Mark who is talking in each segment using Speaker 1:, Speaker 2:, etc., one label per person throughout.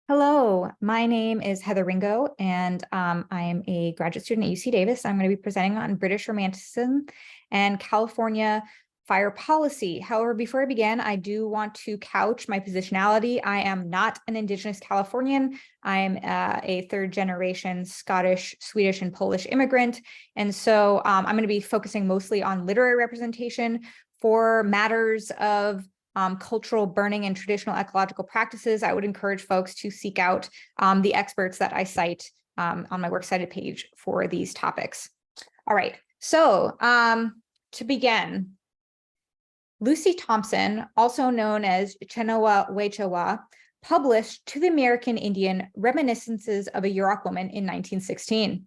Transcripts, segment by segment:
Speaker 1: Hello, my name is Heather Ringo, and I am a graduate student at UC Davis. I'm going to be presenting on British Romanticism and California fire policy. However, before I begin, I do want to couch my positionality. I am not an Indigenous Californian. I am a third generation Scottish, Swedish, and Polish immigrant. And so I'm going to be focusing mostly on literary representation for matters of cultural burning and traditional ecological practices. I would encourage folks to seek out the experts that I cite on my works cited page for these topics. All right, so to begin, Lucy Thompson, also known as Chenoa Wechewa, published To the American Indian Reminiscences of a Yurok Woman in 1916.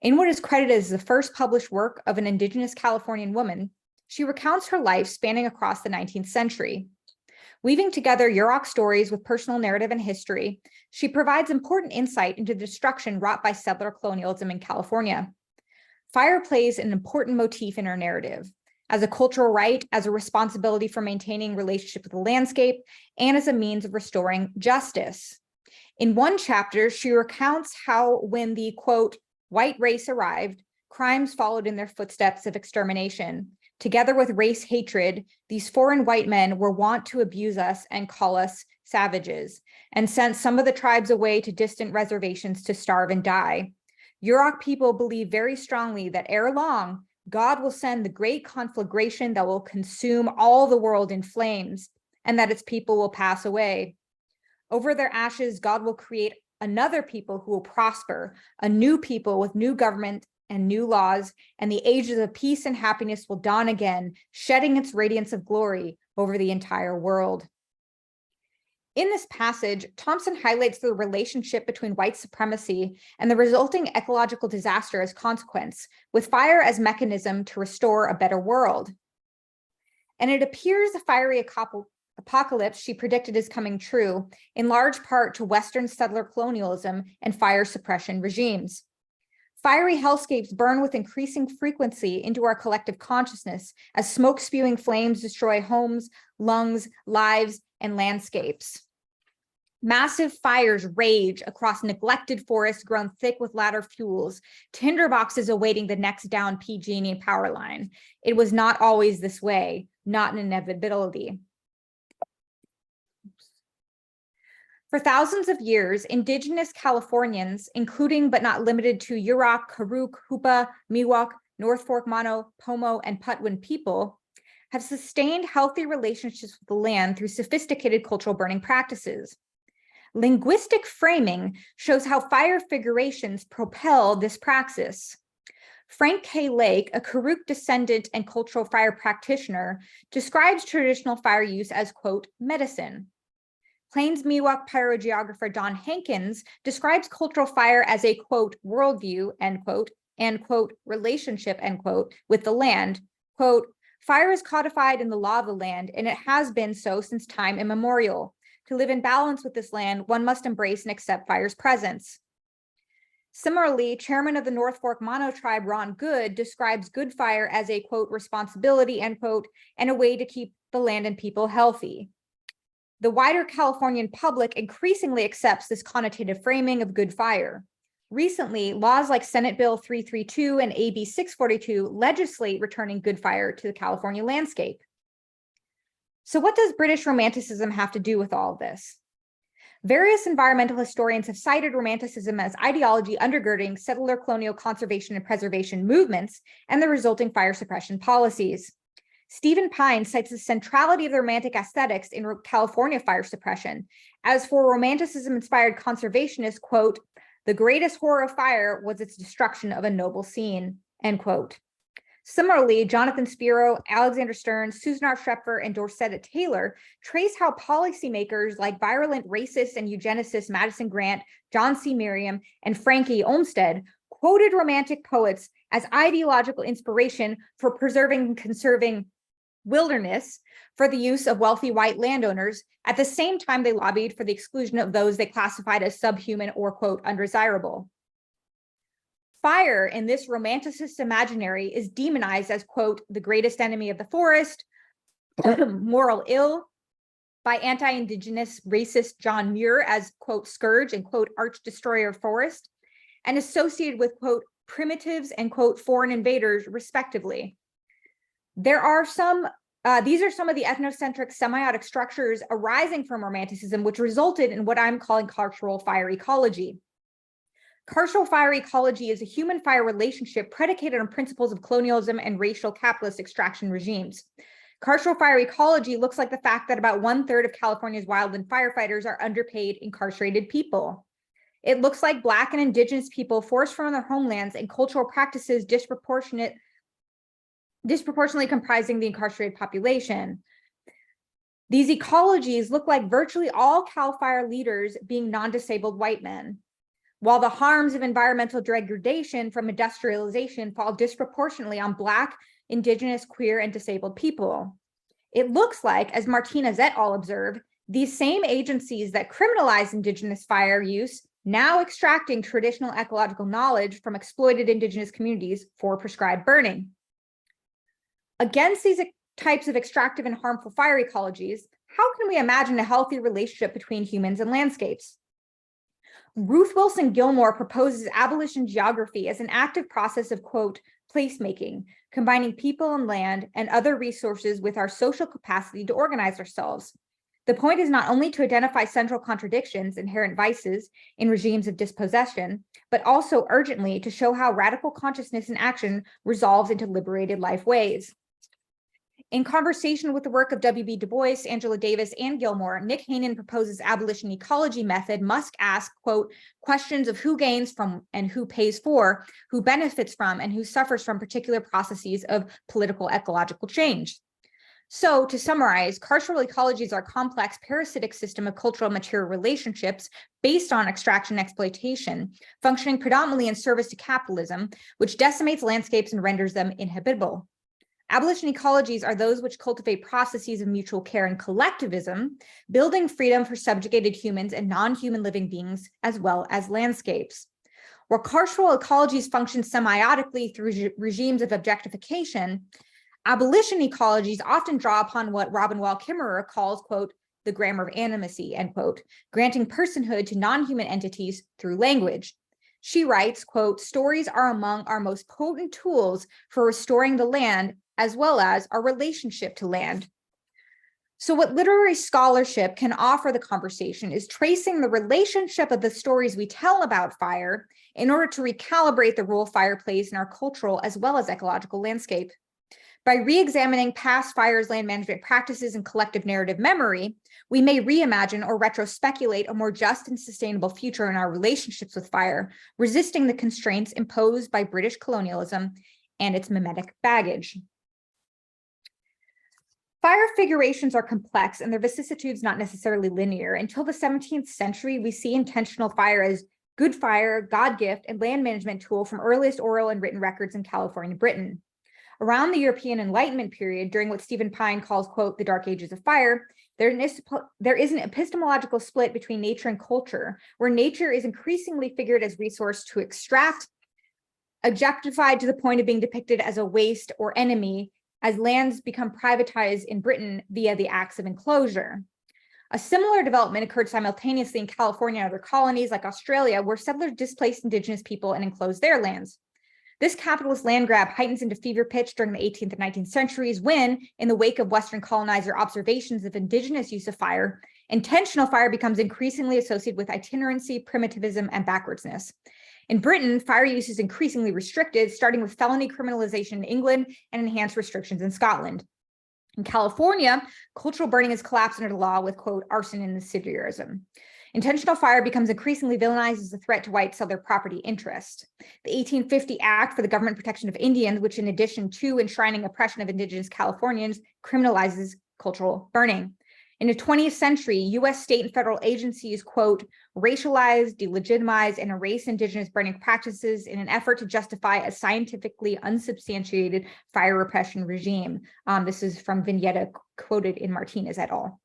Speaker 1: In what is credited as the first published work of an Indigenous Californian woman, she recounts her life spanning across the 19th century. Weaving together Yurok stories with personal narrative and history, she provides important insight into the destruction wrought by settler colonialism in California. Fire plays an important motif in her narrative, as a cultural right, as a responsibility for maintaining relationship with the landscape, and as a means of restoring justice. In one chapter, she recounts how when the, quote, white race arrived, crimes followed in their footsteps of extermination. Together with race hatred, these foreign white men were wont to abuse us and call us savages, and sent some of the tribes away to distant reservations to starve and die. Yurok people believe very strongly that ere long, God will send the great conflagration that will consume all the world in flames, and that its people will pass away. Over their ashes, God will create another people who will prosper, a new people with new government and new laws, and the ages of peace and happiness will dawn again, shedding its radiance of glory over the entire world. In this passage, Thompson highlights the relationship between white supremacy and the resulting ecological disaster as consequence, with fire as mechanism to restore a better world. And it appears the fiery apocalypse she predicted is coming true, in large part to Western settler colonialism and fire suppression regimes. Fiery hellscapes burn with increasing frequency into our collective consciousness as smoke-spewing flames destroy homes, lungs, lives, and landscapes. Massive fires rage across neglected forests grown thick with ladder fuels, tinderboxes awaiting the next down PG&E power line. It was not always this way, not an inevitability. For thousands of years, Indigenous Californians, including but not limited to Yurok, Karuk, Hupa, Miwok, North Fork Mono, Pomo, and Patwin people, have sustained healthy relationships with the land through sophisticated cultural burning practices. Linguistic framing shows how fire figurations propel this praxis. Frank K. Lake, a Karuk descendant and cultural fire practitioner, describes traditional fire use as, quote, medicine. Plains Miwok pyrogeographer Don Hankins describes cultural fire as a, quote, worldview, end quote, and, quote, relationship, end quote, with the land. Quote, fire is codified in the law of the land, and it has been so since time immemorial. To live in balance with this land, one must embrace and accept fire's presence. Similarly, chairman of the North Fork Mono tribe, Ron Good, describes good fire as a, quote, responsibility, end quote, and a way to keep the land and people healthy. The wider Californian public increasingly accepts this connotative framing of good fire. Recently, laws like Senate Bill 332 and AB 642 legislate returning good fire to the California landscape. So what does British Romanticism have to do with all of this? Various environmental historians have cited Romanticism as ideology undergirding settler colonial conservation and preservation movements and the resulting fire suppression policies. Stephen Pine cites the centrality of the Romantic aesthetics in California fire suppression. As for Romanticism-inspired conservationists, quote, the greatest horror of fire was its destruction of a noble scene, end quote. Similarly, Jonathan Spiro, Alexander Stern, Susan R. Schroepfer, and Dorcetta Taylor trace how policymakers like virulent racist and eugenicists Madison Grant, John C. Merriam, and Frankie Olmsted quoted Romantic poets as ideological inspiration for preserving and conserving wilderness for the use of wealthy white landowners. At the same time, they lobbied for the exclusion of those they classified as subhuman or, quote, undesirable. Fire in this romanticist imaginary is demonized as, quote, the greatest enemy of the forest, moral ill, by anti-Indigenous racist John Muir as, quote, scourge and, quote, arch destroyer of forest, and associated with, quote, primitives and, quote, foreign invaders, respectively. These are some of the ethnocentric semiotic structures arising from Romanticism, which resulted in what I'm calling carceral fire ecology. Carceral fire ecology is a human-fire relationship predicated on principles of colonialism and racial capitalist extraction regimes. Carceral fire ecology looks like the fact that about 1/3 of California's wildland firefighters are underpaid, incarcerated people. It looks like Black and Indigenous people forced from their homelands and cultural practices disproportionately comprising the incarcerated population. These ecologies look like virtually all CAL FIRE leaders being non-disabled white men, while the harms of environmental degradation from industrialization fall disproportionately on Black, Indigenous, queer, and disabled people. It looks like, as Martinez et al. Observed, these same agencies that criminalize Indigenous fire use now extracting traditional ecological knowledge from exploited Indigenous communities for prescribed burning. Against these types of extractive and harmful fire ecologies, how can we imagine a healthy relationship between humans and landscapes? Ruth Wilson Gilmore proposes abolition geography as an active process of, quote, placemaking, combining people and land and other resources with our social capacity to organize ourselves. The point is not only to identify central contradictions, inherent vices in regimes of dispossession, but also urgently to show how radical consciousness and action resolves into liberated life ways. In conversation with the work of W.B. Du Bois, Angela Davis, and Gilmore, Nick Hanen proposes abolition ecology method must ask, quote, questions of who gains from and who pays for, who benefits from and who suffers from particular processes of political ecological change. So to summarize, carceral ecologies are a complex parasitic system of cultural material relationships based on extraction and exploitation, functioning predominantly in service to capitalism, which decimates landscapes and renders them inhabitable. Abolition ecologies are those which cultivate processes of mutual care and collectivism, building freedom for subjugated humans and non-human living beings, as well as landscapes. Where carceral ecologies function semiotically through regimes of objectification, abolition ecologies often draw upon what Robin Wall Kimmerer calls, quote, the grammar of animacy, end quote, granting personhood to non-human entities through language. She writes, quote, stories are among our most potent tools for restoring the land as well as our relationship to land. So what literary scholarship can offer the conversation is tracing the relationship of the stories we tell about fire in order to recalibrate the role fire plays in our cultural as well as ecological landscape. By re-examining past fires, land management practices, and collective narrative memory, we may reimagine or retrospeculate a more just and sustainable future in our relationships with fire, resisting the constraints imposed by British colonialism and its mimetic baggage. Fire figurations are complex and their vicissitudes not necessarily linear. Until the 17th century, we see intentional fire as good fire, God gift, and land management tool from earliest oral and written records in California, Britain. Around the European Enlightenment period, during what Stephen Pine calls, quote, the Dark Ages of Fire, there is an epistemological split between nature and culture, where nature is increasingly figured as resource to extract, objectified to the point of being depicted as a waste or enemy, as lands become privatized in Britain via the acts of enclosure. A similar development occurred simultaneously in California and other colonies like Australia, where settlers displaced Indigenous people and enclosed their lands. This capitalist land grab heightens into fever pitch during the 18th and 19th centuries when, in the wake of Western colonizer observations of Indigenous use of fire, intentional fire becomes increasingly associated with itinerancy, primitivism, and backwardsness. In Britain, fire use is increasingly restricted, starting with felony criminalization in England and enhanced restrictions in Scotland. In California, cultural burning is collapsed under the law with, quote, arson and incendiarism. Intentional fire becomes increasingly villainized as a threat to white settler property interest. The 1850 Act for the Government Protection of Indians, which in addition to enshrining oppression of Indigenous Californians, criminalizes cultural burning. In the 20th century, US state and federal agencies, quote, racialize, delegitimize, and erase Indigenous burning practices in an effort to justify a scientifically unsubstantiated fire repression regime. This is from Vignetta quoted in Martinez et al.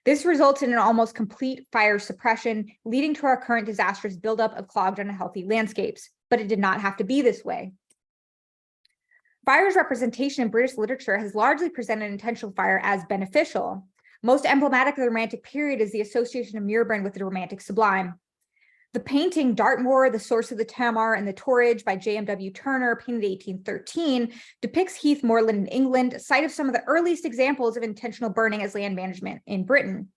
Speaker 1: This results in an almost complete fire suppression, leading to our current disastrous buildup of clogged and unhealthy landscapes. But it did not have to be this way. Fire's representation in British literature has largely presented intentional fire as beneficial. Most emblematic of the Romantic period is the association of Muirburn with the Romantic sublime. The painting Dartmoor, the Source of the Tamar and the Torridge by J.M.W. Turner, painted 1813, depicts Heath Moorland in England, a site of some of the earliest examples of intentional burning as land management in Britain.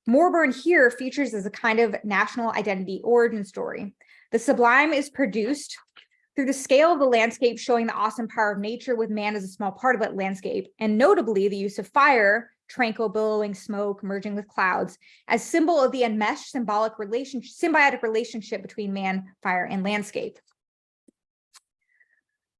Speaker 1: Moorburn here features as a kind of national identity origin story. The sublime is produced through the scale of the landscape, showing the awesome power of nature with man as a small part of that landscape, and notably the use of fire, tranquil billowing smoke merging with clouds, as symbol of the enmeshed symbiotic relationship between man, fire, and landscape.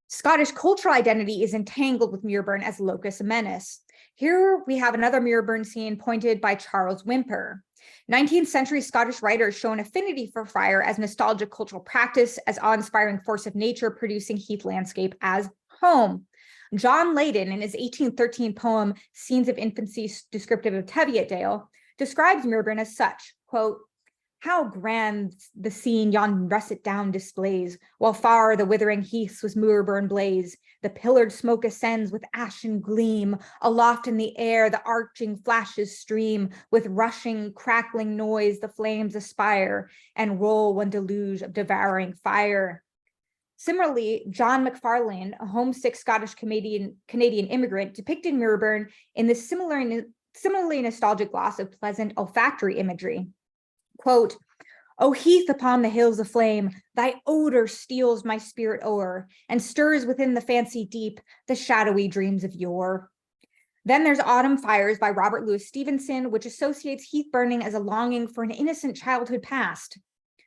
Speaker 1: Scottish cultural identity is entangled with Muirburn as locus menace. Here we have another Muirburn scene pointed by Charles Whymper. 19th century Scottish writers show an affinity for fire as nostalgic cultural practice, as awe-inspiring force of nature, producing heath landscape as home. John Leyden, in his 1813 poem, Scenes of Infancy Descriptive of Teviotdale, describes Muirburn as such, quote, "How grand the scene yon russet down displays, while far the withering heaths with Muirburn blaze. The pillared smoke ascends with ashen gleam, aloft in the air the arching flashes stream, with rushing, crackling noise the flames aspire, and roll one deluge of devouring fire." Similarly, John McFarlane, a homesick Scottish Canadian immigrant, depicted Muirburn in this similarly nostalgic gloss of pleasant olfactory imagery. Quote, "O heath upon the hills aflame, thy odor steals my spirit o'er, and stirs within the fancy deep the shadowy dreams of yore." Then there's Autumn Fires by Robert Louis Stevenson, which associates heath burning as a longing for an innocent childhood past.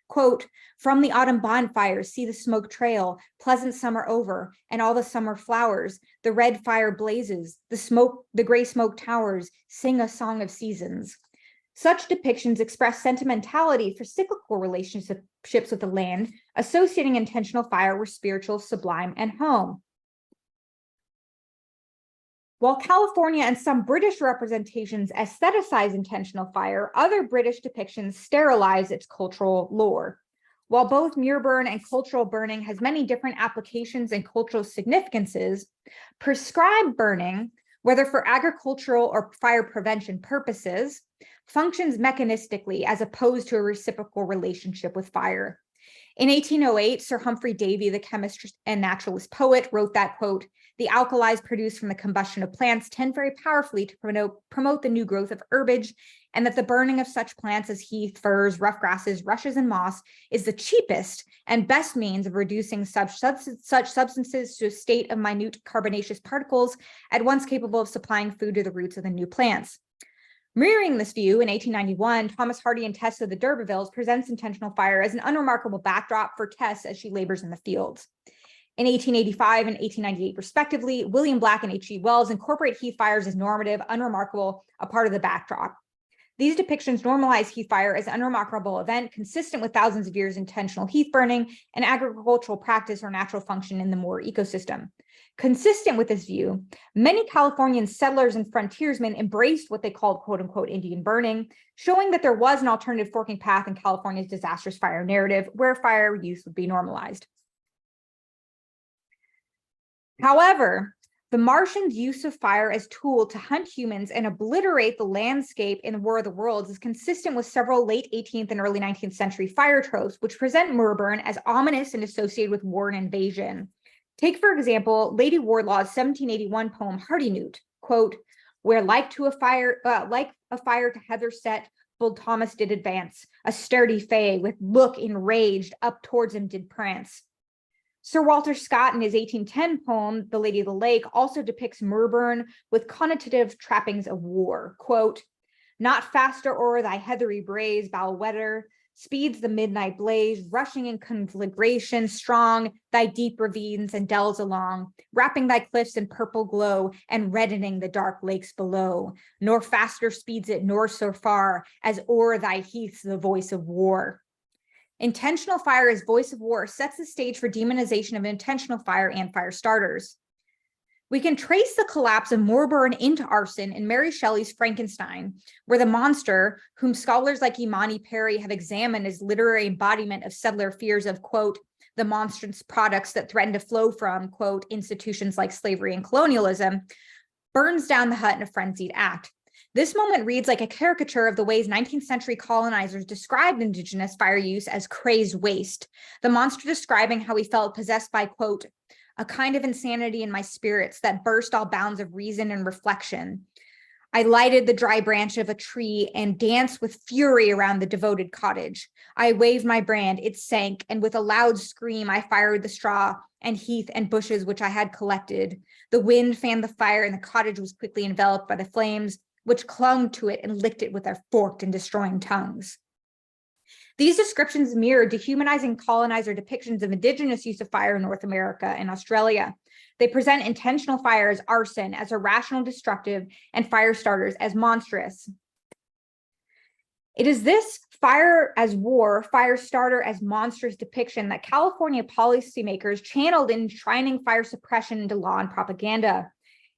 Speaker 1: Quote, "From the autumn bonfires see the smoke trail, pleasant summer over, and all the summer flowers. The red fire blazes, the gray smoke towers, sing a song of seasons." Such depictions express sentimentality for cyclical relationships with the land, associating intentional fire with spiritual, sublime, and home. While California and some British representations aestheticize intentional fire, other British depictions sterilize its cultural lore. While both Muirburn and cultural burning has many different applications and cultural significances, prescribed burning, whether for agricultural or fire prevention purposes, functions mechanistically as opposed to a reciprocal relationship with fire. In 1808, Sir Humphrey Davy, the chemist and naturalist poet, wrote that, quote, "The alkalis produced from the combustion of plants tend very powerfully to promote the new growth of herbage, and that the burning of such plants as heath, firs, rough grasses, rushes, and moss is the cheapest and best means of reducing such substances to a state of minute carbonaceous particles, at once capable of supplying food to the roots of the new plants." Mirroring this view, in 1891, Thomas Hardy and Tess of the D'Urbervilles presents intentional fire as an unremarkable backdrop for Tess as she labors in the fields. In 1885 and 1898, respectively, William Black and H.G. Wells incorporate heath fires as normative, unremarkable, a part of the backdrop. These depictions normalize heath fire as an unremarkable event consistent with thousands of years of intentional heath burning and agricultural practice or natural function in the Moor ecosystem. Consistent with this view, many Californian settlers and frontiersmen embraced what they called quote unquote Indian burning, showing that there was an alternative forking path in California's disastrous fire narrative where fire use would be normalized. However, the Martians' use of fire as a tool to hunt humans and obliterate the landscape in the War of the Worlds is consistent with several late 18th and early 19th century fire tropes, which present Muirburn as ominous and associated with war and invasion. Take, for example, Lady Wardlaw's 1781 poem Hardineut, quote, "Where like a fire to heather set, bold Thomas did advance, a sturdy fay with look enraged up towards him did prance." Sir Walter Scott, in his 1810 poem, The Lady of the Lake, also depicts Muirburn with connotative trappings of war. Quote, "Not faster o'er thy heathery braes, Balwetter, speeds the midnight blaze, rushing in conflagration strong, thy deep ravines and dells along, wrapping thy cliffs in purple glow, and reddening the dark lakes below. Nor faster speeds it, nor so far, as o'er thy heaths the voice of war." Intentional fire as voice of war sets the stage for demonization of intentional fire and fire starters. We can trace the collapse of Muirburn into arson in Mary Shelley's Frankenstein, where the monster, whom scholars like Imani Perry have examined as literary embodiment of settler fears of, quote, the monstrous products that threaten to flow from, quote, institutions like slavery and colonialism, burns down the hut in a frenzied act. This moment reads like a caricature of the ways 19th century colonizers described indigenous fire use as crazed waste, the monster describing how he felt possessed by, quote, a kind of insanity in my spirits that burst all bounds of reason and reflection. I lighted the dry branch of a tree and danced with fury around the devoted cottage. I waved my brand, it sank, and with a loud scream, I fired the straw and heath and bushes which I had collected. The wind fanned the fire, and the cottage was quickly enveloped by the flames, which clung to it and licked it with their forked and destroying tongues. These descriptions mirror dehumanizing colonizer depictions of indigenous use of fire in North America and Australia. They present intentional fire as arson, as irrational, destructive, and fire starters as monstrous. It is this fire as war, fire starter as monstrous depiction that California policymakers channeled in enshrining fire suppression into law and propaganda.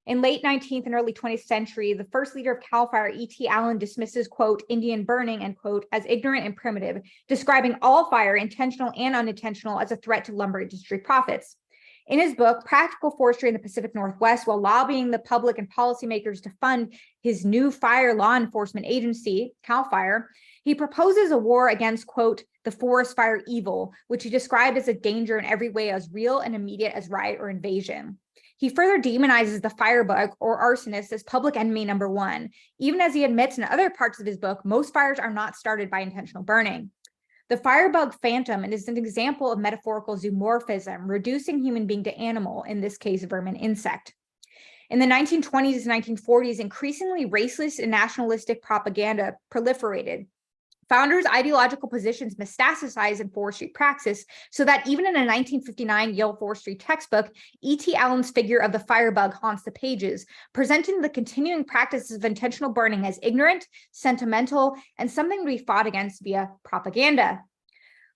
Speaker 1: In late 19th and early 20th century, the first leader of CAL FIRE, E.T. Allen, dismisses, quote, Indian burning, end quote, as ignorant and primitive, describing all fire, intentional and unintentional, as a threat to lumber industry profits. In his book, Practical Forestry in the Pacific Northwest, while lobbying the public and policymakers to fund his new fire law enforcement agency, CAL FIRE, he proposes a war against, quote, the forest fire evil, which he described as a danger in every way as real and immediate as riot or invasion. He further demonizes the firebug or arsonist as public enemy number one, even as he admits in other parts of his book, most fires are not started by intentional burning. The firebug phantom is an example of metaphorical zoomorphism, reducing human being to animal, in this case, vermin insect. In the 1920s and 1940s, increasingly racist and nationalistic propaganda proliferated. Founders' ideological positions metastasized in forestry praxis, so that even in a 1959 Yale forestry textbook, E.T. Allen's figure of the firebug haunts the pages, presenting the continuing practices of intentional burning as ignorant, sentimental, and something to be fought against via propaganda.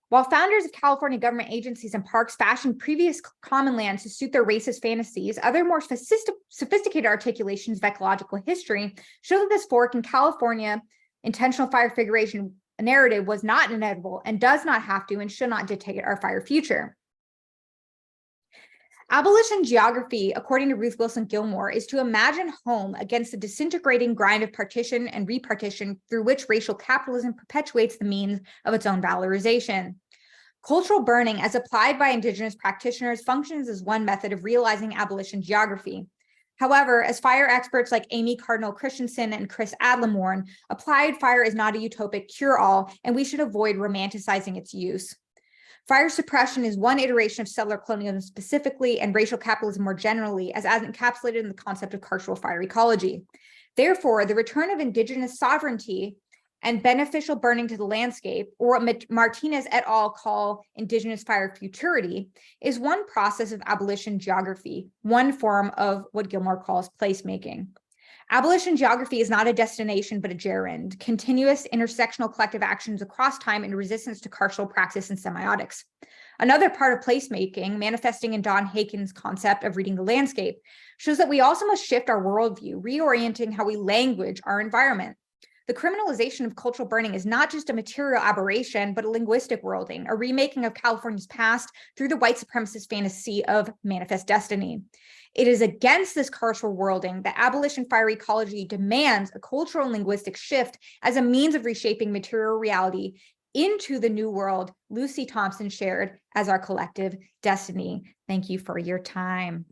Speaker 1: While founders of California government agencies and parks fashioned previous common lands to suit their racist fantasies, other more sophisticated articulations of ecological history show that this fork in California intentional fire figuration narrative was not inevitable and does not have to and should not dictate our fire future. Abolition geography, according to Ruth Wilson Gilmore, is to imagine home against the disintegrating grind of partition and repartition through which racial capitalism perpetuates the means of its own valorization. Cultural burning, as applied by indigenous practitioners, functions as one method of realizing abolition geography. However, as fire experts like Amy Cardinal Christensen and Chris Adlam warn, applied fire is not a utopic cure-all, and we should avoid romanticizing its use. Fire suppression is one iteration of settler colonialism specifically and racial capitalism more generally, as encapsulated in the concept of carceral fire ecology. Therefore, the return of indigenous sovereignty and beneficial burning to the landscape, or what Martinez et al. Call indigenous fire futurity, is one process of abolition geography, one form of what Gilmore calls placemaking. Abolition geography is not a destination, but a gerund, continuous intersectional collective actions across time in resistance to carceral praxis and semiotics. Another part of placemaking, manifesting in Don Haken's concept of reading the landscape, shows that we also must shift our worldview, reorienting how we language our environment. The criminalization of cultural burning is not just a material aberration, but a linguistic worlding, a remaking of California's past through the white supremacist fantasy of manifest destiny. It is against this carceral worlding that abolition fire ecology demands a cultural and linguistic shift as a means of reshaping material reality into the new world Lucy Thompson shared as our collective destiny. Thank you for your time.